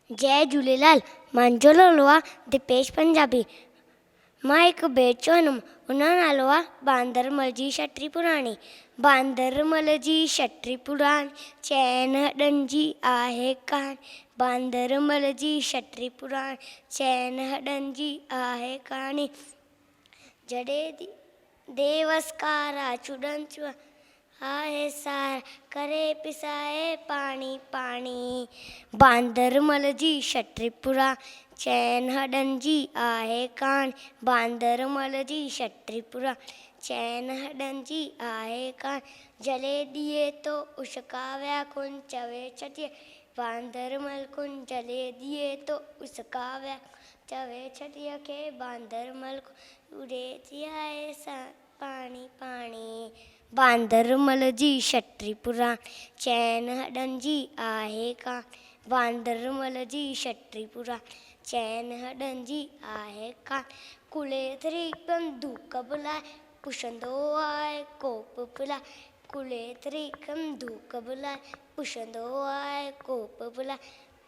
जय झूलेलाल। मुंहिंजो नालो आहे दीपेश पंजाबी। मां हिकु बेट जो हुअमि, हुन जो नालो आहे बांदरमल जी छटी पुराणी। बांदरमल जी छटी पुराणी, चैन हॾनि जी आहे कहाणी। बांदरमल जी छटी पुराणी, चैन हॾनि जी आहे कहाणी। जॾहिं देवसकारा चुॾनि चुआ आहे सार, करे पिसाए पाणी पाणी। बांदरमल जी छटी पुराणी, चैन हॾनि जी आहे कहाणी। बांदरमल जी छटी पुराणी, चैन हॾनि जी आहे कहाणी। जले ॾिए तो उछकाव्या कुन चवे छटीअ, बांदरमल कुन जले ॾिए तो उछकाव्या चवे छटीअ खे। बांदरमल उड़े थी आहे पाणी पाणी। बांदरमल जी छटी पुराणी, चैन हॾनि जी आहे कहाणी। बांदरमल जी छटी पुराणी, चैन हॾनि जी आहे कहाणी। कुले तरीक़नि धूक बुलाए, पुछंदो आहे कोप पिलाए। कुले तरीक़नि धूक बुलाए, पुछंदो आहे कोप पिलाए।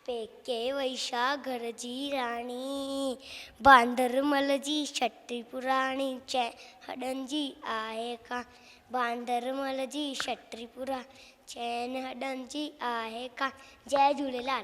पेके वई छा घर जी राणी, बांदरमल जी छटी पुराणी, चैन हॾनि जी आहे कहाणी। बांदरमल जी छटी पुराणी, चैन हॾनि जी आहे कहाणी। जय झूलेलाल।